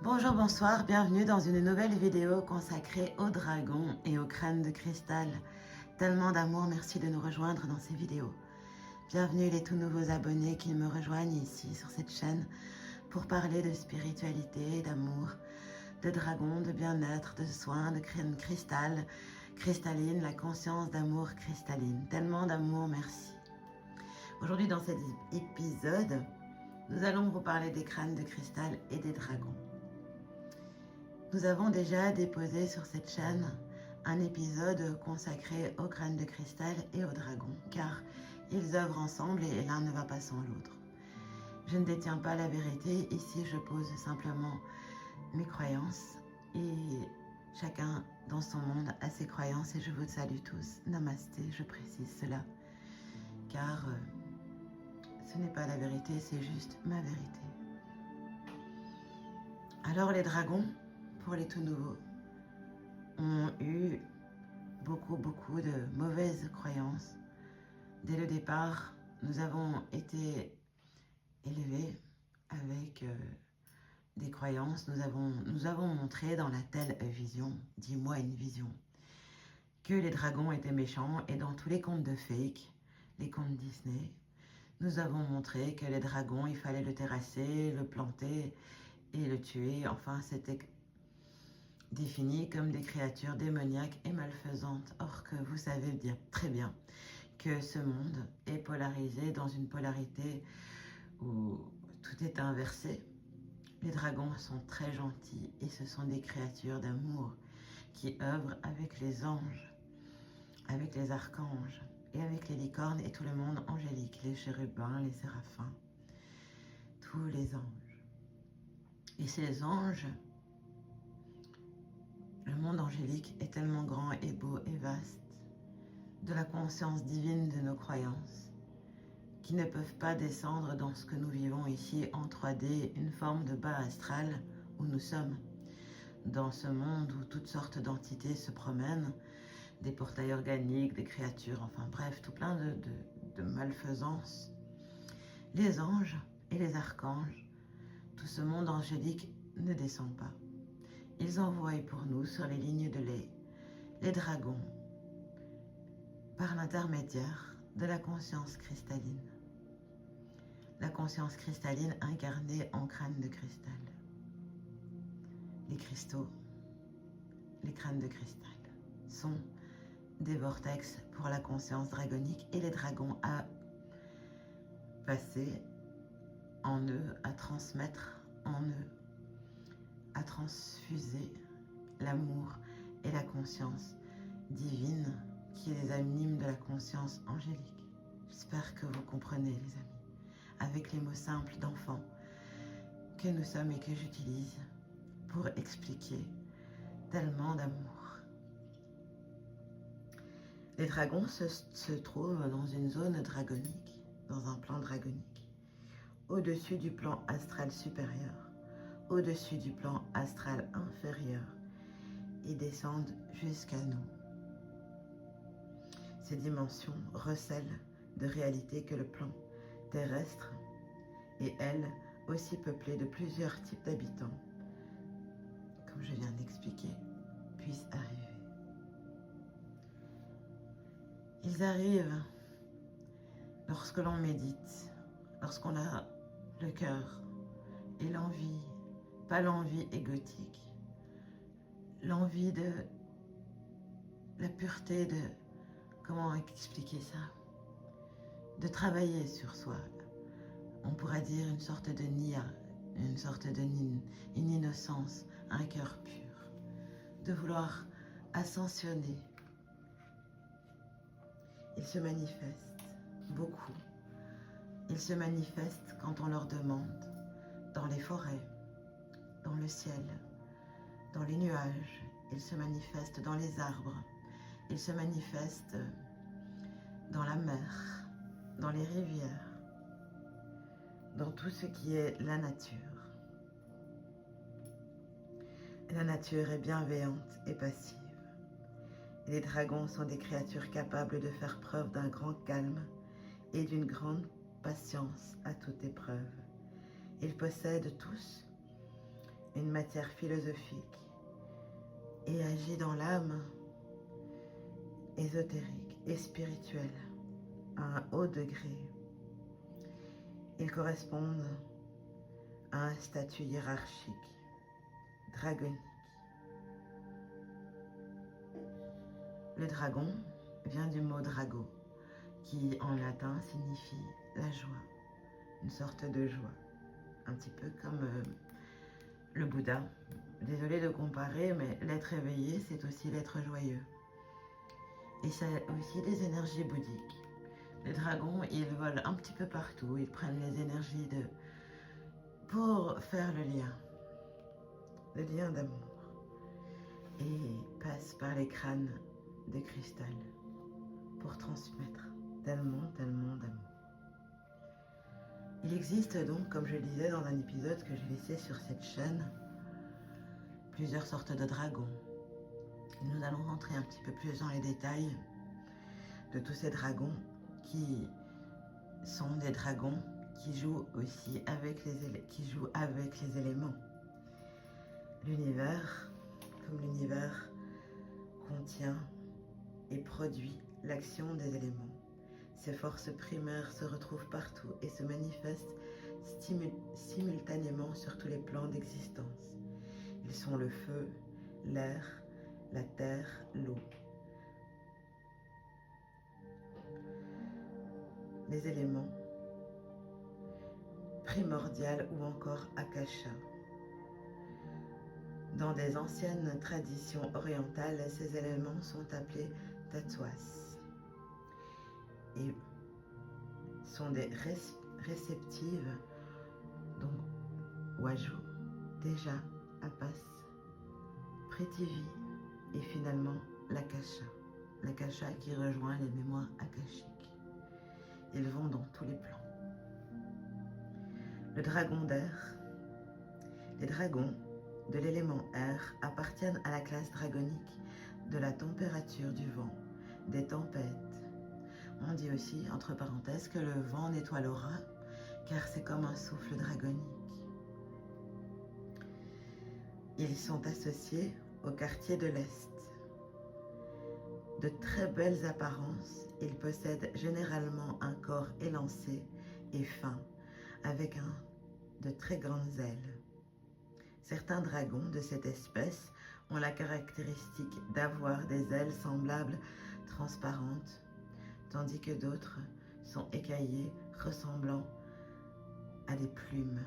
Bonjour, bonsoir, bienvenue dans une nouvelle vidéo consacrée aux dragons et aux crânes de cristal. Tellement d'amour, merci de nous rejoindre dans ces vidéos. Bienvenue les tout nouveaux abonnés qui me rejoignent ici sur cette chaîne pour parler de spiritualité, d'amour, de dragons, de bien-être, de soins, de crânes cristal, cristalline, la conscience d'amour cristalline. Tellement d'amour, merci. Aujourd'hui dans cet épisode, nous allons vous parler des crânes de cristal et des dragons. Nous avons déjà déposé sur cette chaîne un épisode consacré aux crânes de cristal et aux dragons, car ils œuvrent ensemble et l'un ne va pas sans l'autre. Je ne détiens pas la vérité, ici je pose simplement mes croyances et chacun dans son monde a ses croyances et je vous salue tous. Namasté, je précise cela, car ce n'est pas la vérité, c'est juste ma vérité. Alors les dragons, pour les tout nouveaux, ont eu beaucoup de mauvaises croyances. Dès le départ, nous avons été élevés avec des croyances. Nous avons montré dans la telle vision, dis-moi une vision, que les dragons étaient méchants et dans tous les contes de fake, les contes Disney, nous avons montré que les dragons, il fallait le terrasser, le planter et le tuer. Enfin, c'était définis comme des créatures démoniaques et malfaisantes. Or que vous savez dire très bien que ce monde est polarisé dans une polarité où tout est inversé. Les dragons sont très gentils et ce sont des créatures d'amour qui œuvrent avec les anges, avec les archanges et avec les licornes et tout le monde angélique, les chérubins, les séraphins, tous les anges. Et ces anges, le monde angélique est tellement grand et beau et vaste, de la conscience divine de nos croyances, qui ne peuvent pas descendre dans ce que nous vivons ici en 3D, une forme de bas astral où nous sommes, dans ce monde où toutes sortes d'entités se promènent, des portails organiques, des créatures, enfin bref, tout plein de malfaisances. Les anges et les archanges, tout ce monde angélique ne descend pas. Ils envoient pour nous sur les lignes de lait les dragons par l'intermédiaire de la conscience cristalline. La conscience cristalline incarnée en crâne de cristal. Les cristaux, les crânes de cristal, sont des vortex pour la conscience dragonique et les dragons à passer en eux, à transmettre en eux, à transfuser l'amour et la conscience divine qui les anime de la conscience angélique. J'espère que vous comprenez, les amis, avec les mots simples d'enfants que nous sommes et que j'utilise pour expliquer tellement d'amour. Les dragons se trouvent dans une zone dragonique, dans un plan dragonique, au-dessus du plan astral supérieur, au-dessus du plan astral inférieur, et descendent jusqu'à nous. Ces dimensions recèlent de réalités que le plan terrestre et elle aussi peuplée de plusieurs types d'habitants, comme je viens d'expliquer, puissent arriver. Ils arrivent lorsque l'on médite, lorsqu'on a le cœur et l'envie, pas l'envie égotique, l'envie de la pureté de, comment expliquer ça, de travailler sur soi. On pourrait dire une sorte de nia, une sorte de une innocence, un cœur pur, de vouloir ascensionner. Ils se manifestent beaucoup. Ils se manifestent quand on leur demande, dans les forêts, dans le ciel, dans les nuages. Ils se manifestent dans les arbres. Ils se manifestent dans la mer, dans les rivières, dans tout ce qui est la nature. La nature est bienveillante et passive. Et les dragons sont des créatures capables de faire preuve d'un grand calme et d'une grande patience à toute épreuve. Ils possèdent tous une matière philosophique et agit dans l'âme ésotérique et spirituelle à un haut degré. Ils correspondent à un statut hiérarchique, dragonique. Le dragon vient du mot drago, qui en latin signifie la joie, une sorte de joie, un petit peu comme le Bouddha. Désolée de comparer, mais l'être éveillé, c'est aussi l'être joyeux. Et c'est aussi des énergies bouddhiques. Les dragons, ils volent un petit peu partout, ils prennent les énergies pour faire le lien d'amour, et passent par les crânes de cristal pour transmettre tellement d'amour. Il existe donc, comme je le disais dans un épisode que j'ai laissé sur cette chaîne, plusieurs sortes de dragons. Nous allons rentrer un petit peu plus dans les détails de tous ces dragons qui sont des dragons qui jouent aussi avec les éléments. L'univers, comme l'univers, contient et produit l'action des éléments. Ces forces primaires se retrouvent partout et se manifestent simultanément sur tous les plans d'existence. Ils sont le feu, l'air, la terre, l'eau. Les éléments primordial ou encore akasha. Dans des anciennes traditions orientales, ces éléments sont appelés tatwas et sont des réceptives, donc waju, teja, apas, prithvi et finalement l'akasha. L'akasha qui rejoint les mémoires akashiques. Ils vont dans tous les plans. Le dragon d'air. Les dragons de l'élément air appartiennent à la classe dragonique de la température du vent, des tempêtes. On dit aussi, entre parenthèses, que le vent nettoie l'aura, car c'est comme un souffle dragonique. Ils sont associés au quartier de l'Est. De très belles apparences, ils possèdent généralement un corps élancé et fin, avec de très grandes ailes. Certains dragons de cette espèce ont la caractéristique d'avoir des ailes semblables transparentes, tandis que d'autres sont écaillés, ressemblant à des plumes.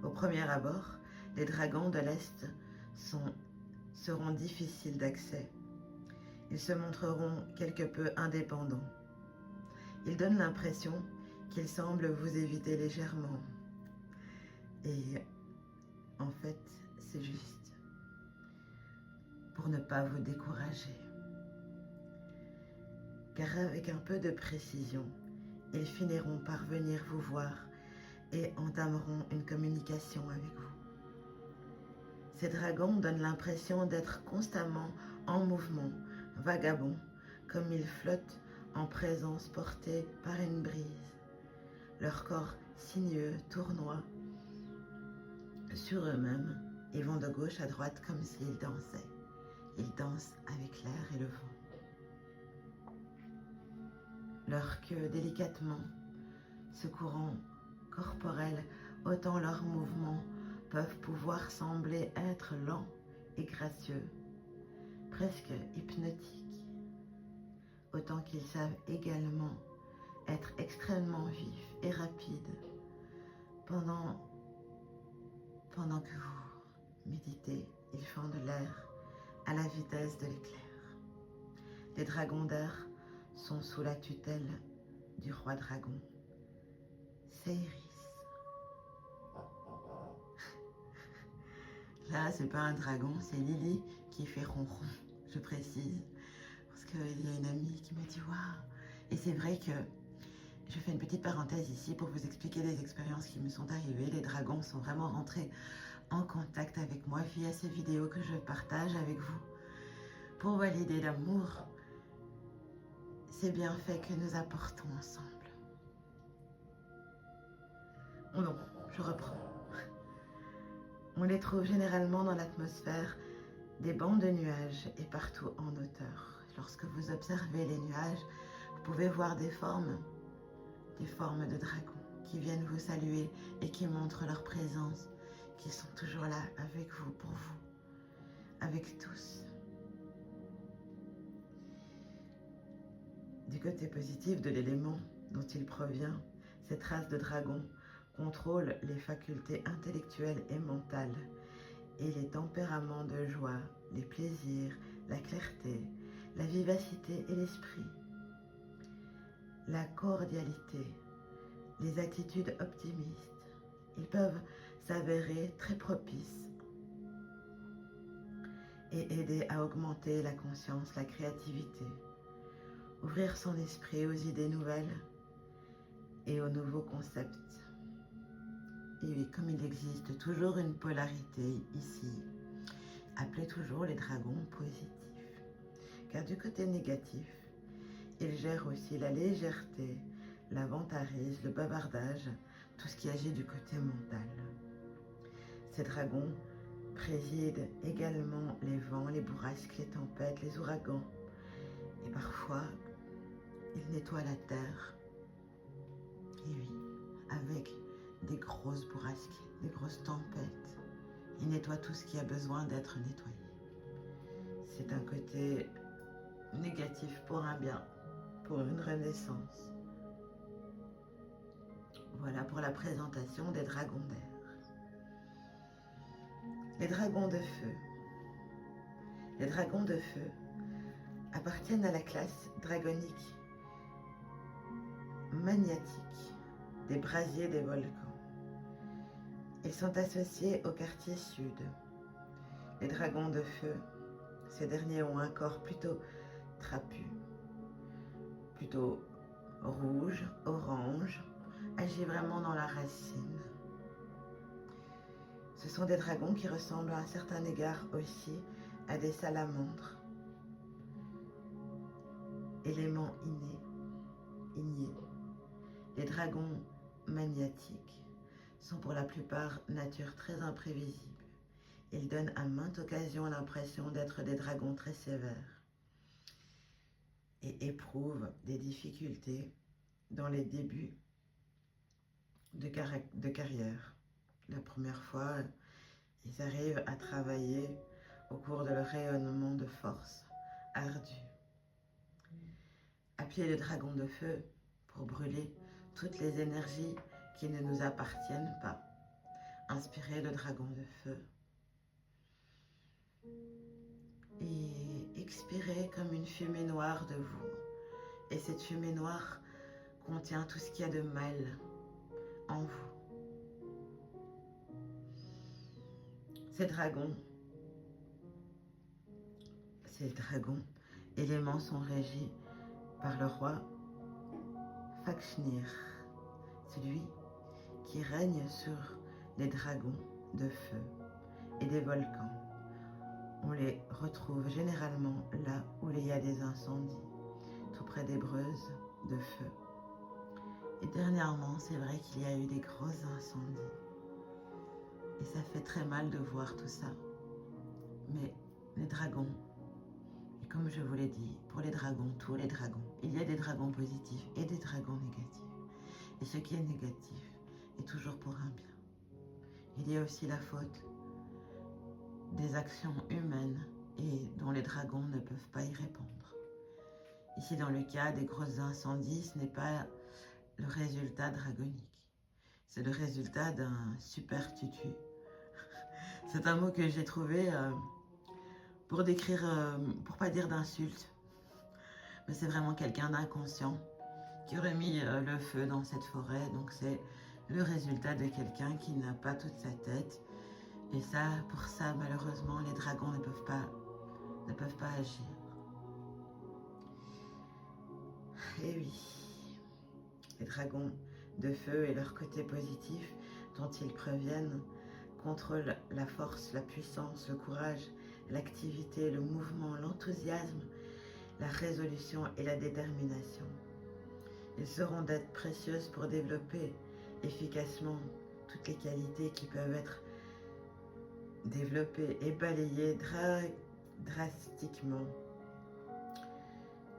Au premier abord, les dragons de l'Est seront difficiles d'accès. Ils se montreront quelque peu indépendants. Ils donnent l'impression qu'ils semblent vous éviter légèrement. Et en fait, c'est juste pour ne pas vous décourager. Car avec un peu de précision, ils finiront par venir vous voir et entameront une communication avec vous. Ces dragons donnent l'impression d'être constamment en mouvement, vagabonds, comme ils flottent en présence portée par une brise. Leur corps sinueux, tournoie sur eux-mêmes et vont de gauche à droite comme s'ils dansaient. Ils dansent avec l'air et le vent. Leur queue délicatement, ce courant corporel, autant leurs mouvements peuvent pouvoir sembler être lents et gracieux, presque hypnotiques, autant qu'ils savent également être extrêmement vifs et rapides pendant que vous méditez. Ils font de l'air à la vitesse de l'éclair. Les dragons d'air sont sous la tutelle du roi dragon, Seiris. Là, c'est pas un dragon, c'est Lily qui fait ronron, je précise, parce qu'il y a une amie qui m'a dit « Waouh !» Et c'est vrai que je fais une petite parenthèse ici pour vous expliquer les expériences qui me sont arrivées. Les dragons sont vraiment rentrés en contact avec moi via ces vidéos que je partage avec vous pour valider l'amour, ces bienfaits que nous apportons ensemble. Oh non, je reprends. On les trouve généralement dans l'atmosphère des bandes de nuages et partout en hauteur. Lorsque vous observez les nuages, vous pouvez voir des formes de dragons qui viennent vous saluer et qui montrent leur présence, qui sont toujours là avec vous, pour vous, avec tous. Du côté positif de l'élément dont il provient, cette race de dragons contrôle les facultés intellectuelles et mentales et les tempéraments de joie, les plaisirs, la clarté, la vivacité et l'esprit, la cordialité, les attitudes optimistes. Ils peuvent s'avérer très propices et aider à augmenter la conscience, la créativité, ouvrir son esprit aux idées nouvelles et aux nouveaux concepts. Et oui, comme il existe toujours une polarité ici, appelez toujours les dragons positifs. Car du côté négatif, ils gèrent aussi la légèreté, la vantardise, le bavardage, tout ce qui agit du côté mental. Ces dragons président également les vents, les bourrasques, les tempêtes, les ouragans. Et parfois, ils nettoient la terre. Et oui, avec des grosses bourrasques, des grosses tempêtes. Ils nettoient tout ce qui a besoin d'être nettoyé. C'est un côté négatif pour un bien, pour une renaissance. Voilà pour la présentation des dragons d'air. Les dragons de feu. Les dragons de feu appartiennent à la classe dragonique magnétique des brasiers des volcans. Ils sont associés au quartier sud. Les dragons de feu, ces derniers ont un corps plutôt trapu, plutôt rouge, orange, agit vraiment dans la racine. Ce sont des dragons qui ressemblent à un certain égard aussi à des salamandres. Éléments igné. Les dragons magnétiques sont pour la plupart nature très imprévisible. Ils donnent à maintes occasions l'impression d'être des dragons très sévères et éprouvent des difficultés dans les débuts de carrière. La première fois, ils arrivent à travailler au cours de leur rayonnement de force ardu. Appuyez le dragon de feu pour brûler toutes les énergies qui ne nous appartiennent pas. Inspirez le dragon de feu et expirez comme une fumée noire de vous. Et cette fumée noire contient tout ce qu'il y a de mal en vous. Ces dragons, éléments sont régis par le roi Fafnir, celui qui règne sur les dragons de feu et des volcans. On les retrouve généralement là où il y a des incendies, tout près des breuses de feu. Et dernièrement, c'est vrai qu'il y a eu des gros incendies. Et ça fait très mal de voir tout ça. Mais les dragons, et comme je vous l'ai dit, pour les dragons, tous les dragons, il y a des dragons positifs et des dragons négatifs. Et ce qui est négatif est toujours pour un bien. Il y a aussi la faute des actions humaines et dont les dragons ne peuvent pas y répondre. Ici, dans le cas des gros incendies, ce n'est pas le résultat dragonique. C'est le résultat d'un super tutu. C'est un mot que j'ai trouvé pour décrire, pour pas dire d'insulte. Mais c'est vraiment quelqu'un d'inconscient qui aurait mis le feu dans cette forêt. Donc c'est le résultat de quelqu'un qui n'a pas toute sa tête. Et ça, pour ça, malheureusement, les dragons ne peuvent pas agir. Et oui, les dragons de feu et leur côté positif dont ils proviennent contrôlent la force, la puissance, le courage, l'activité, le mouvement, l'enthousiasme, la résolution et la détermination. Ils seront d'être précieuses pour développer efficacement toutes les qualités qui peuvent être développer et balayer drastiquement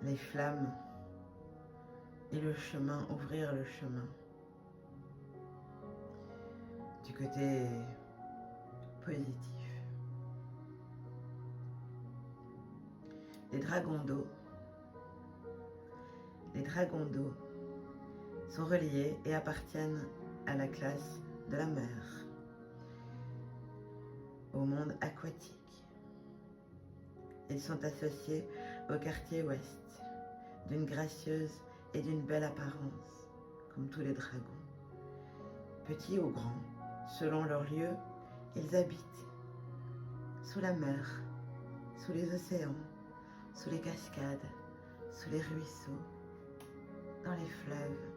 les flammes et le chemin, ouvrir le chemin du côté positif. Les dragons d'eau sont reliés et appartiennent à la classe de la mer, au monde aquatique. Ils sont associés au quartier ouest, d'une gracieuse et d'une belle apparence, comme tous les dragons. Petits ou grands, selon leur lieu, ils habitent sous la mer, sous les océans, sous les cascades, sous les ruisseaux, dans les fleuves.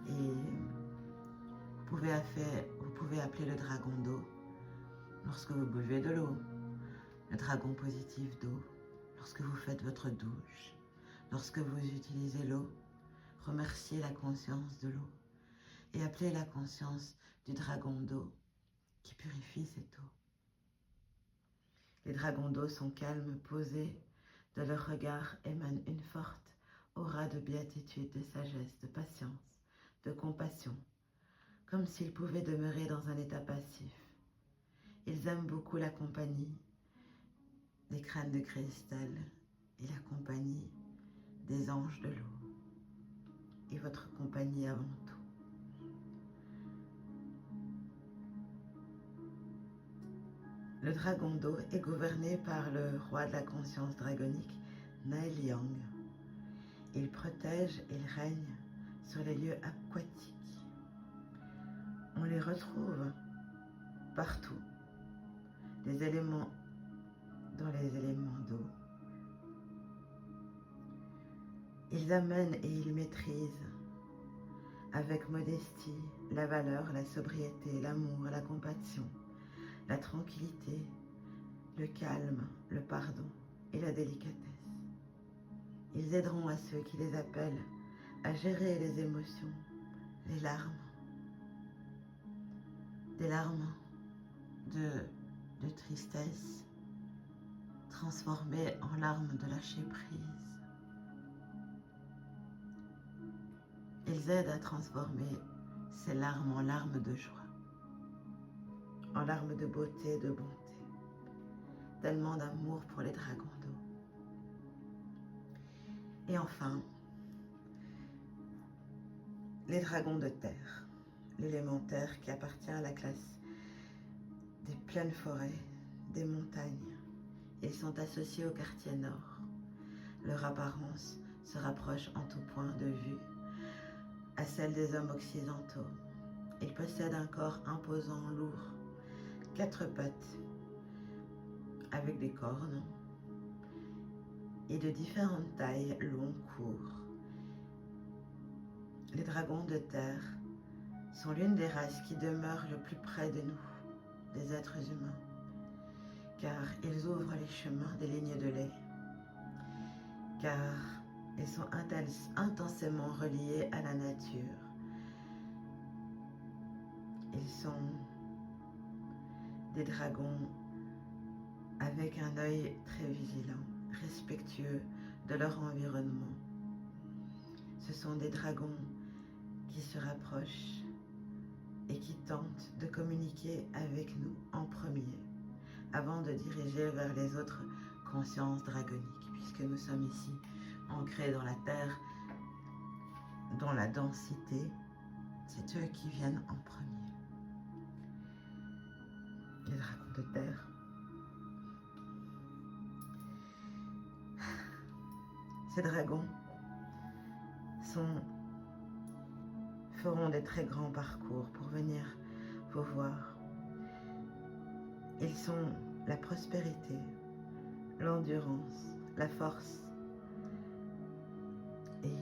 Et vous pouvez appeler le dragon d'eau lorsque vous buvez de l'eau, le dragon positif d'eau lorsque vous faites votre douche, lorsque vous utilisez l'eau. Remerciez la conscience de l'eau et appelez la conscience du dragon d'eau qui purifie cette eau. Les dragons d'eau sont calmes, posés. De leur regard émane une forte aura de béatitude, de sagesse, de patience, de compassion, comme s'ils pouvaient demeurer dans un état passif. Ils aiment beaucoup la compagnie des crânes de cristal et la compagnie des anges de l'eau, et votre compagnie avant tout. Le dragon d'eau est gouverné par le roi de la conscience dragonique, Nael Yang. Il protège et il règne sur les lieux aquatiques. On les retrouve partout, dans les éléments d'eau. Ils amènent et ils maîtrisent avec modestie la valeur, la sobriété, l'amour, la compassion, la tranquillité, le calme, le pardon et la délicatesse. Ils aideront à ceux qui les appellent à gérer les émotions, les larmes, des larmes de tristesse transformées en larmes de lâcher prise. Ils aident à transformer ces larmes en larmes de joie, en larmes de beauté, de bonté, tellement d'amour pour les dragons d'eau. Et enfin, les dragons de terre, l'élémentaire qui appartient à la classe des pleines forêts, des montagnes. Ils sont associés au quartier nord. Leur apparence se rapproche en tout point de vue à celle des hommes occidentaux. Ils possèdent un corps imposant, lourd, 4 pattes, avec des cornes, et de différentes tailles, longs, courts. Les dragons de terre sont l'une des races qui demeurent le plus près de nous, des êtres humains, car ils ouvrent les chemins des lignes de lait, car ils sont intensément reliés à la nature. Ils sont des dragons avec un œil très vigilant, respectueux de leur environnement. Ce sont des dragons qui se rapprochent et qui tentent de communiquer avec nous en premier, avant de diriger vers les autres consciences dragoniques, puisque nous sommes ici ancrés dans la terre, dans la densité, c'est eux qui viennent en premier. Les dragons de terre. Ces dragons feront des très grands parcours pour venir vous voir. Ils sont la prospérité, l'endurance, la force et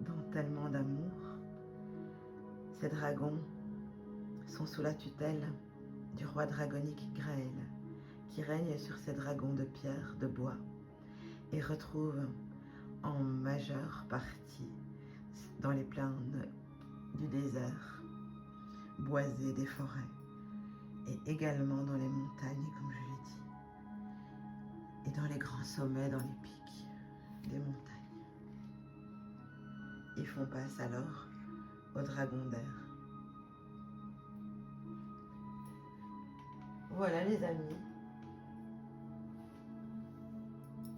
dans tellement d'amour. Ces dragons sont sous la tutelle du roi dragonique Graël, qui règne sur ces dragons de pierre, de bois, et retrouve en majeure partie dans les plaines du désert boisées des forêts et également dans les montagnes, comme je l'ai dit, et dans les grands sommets, dans les pics des montagnes. Ils font face alors au dragon d'air. Voilà les amis,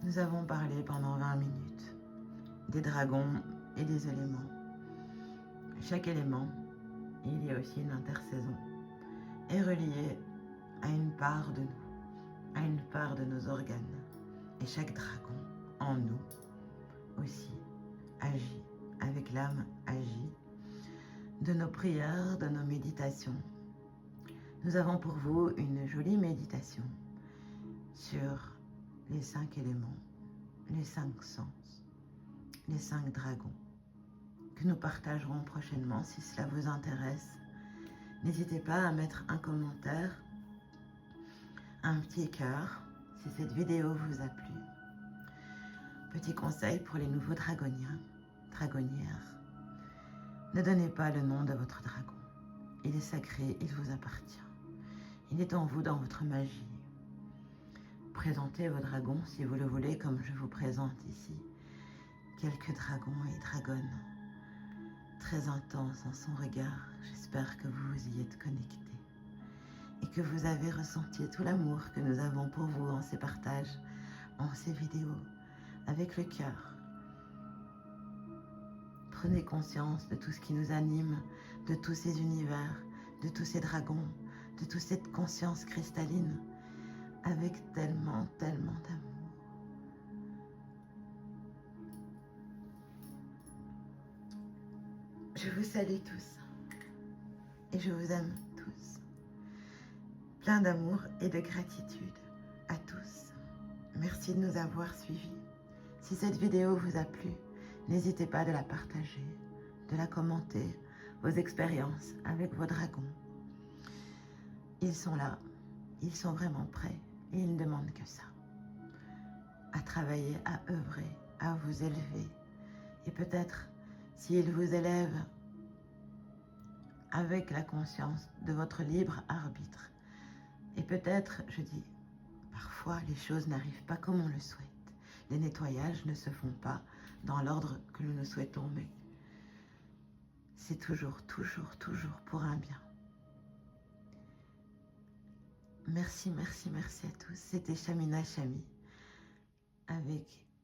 nous avons parlé pendant 20 minutes des dragons et des éléments. Chaque élément, il y a aussi une intersaison, est relié à une part de nous, à une part de nos organes. Et chaque dragon en nous aussi agit, avec l'âme agit, de nos prières, de nos méditations. Nous avons pour vous une jolie méditation sur les 5 éléments, les 5 sens, les 5 dragons, que nous partagerons prochainement si cela vous intéresse. N'hésitez pas à mettre un commentaire, un petit cœur, si cette vidéo vous a plu. Petit conseil pour les nouveaux dragoniens, dragonnières. Ne donnez pas le nom de votre dragon. Il est sacré, il vous appartient. Il est en vous, dans votre magie. Présentez vos dragons si vous le voulez, comme je vous présente ici. Quelques dragons et dragonnes. Très intense en son regard. J'espère que vous vous y êtes connectés. Et que vous avez ressenti tout l'amour que nous avons pour vous en ces partages, en ces vidéos, avec le cœur. Prenez conscience de tout ce qui nous anime, de tous ces univers, de tous ces dragons, de toute cette conscience cristalline, avec tellement, tellement d'amour. Je vous salue tous et je vous aime tous. Plein d'amour et de gratitude à tous. Merci de nous avoir suivis. Si cette vidéo vous a plu, n'hésitez pas de la partager, de la commenter, vos expériences avec vos dragons. Ils sont là, ils sont vraiment prêts et ils ne demandent que ça. À travailler, à œuvrer, à vous élever. Et peut-être, s'ils vous élèvent avec la conscience de votre libre arbitre, et peut-être, je dis, parfois les choses n'arrivent pas comme on le souhaite. Les nettoyages ne se font pas dans l'ordre que nous souhaitons, mais c'est toujours, toujours, toujours pour un bien. Merci, merci, merci à tous. C'était Shamina Shami.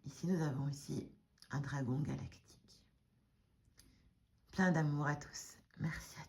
Ici nous avons ici un dragon galactique. Plein d'amour à tous. Merci à tous.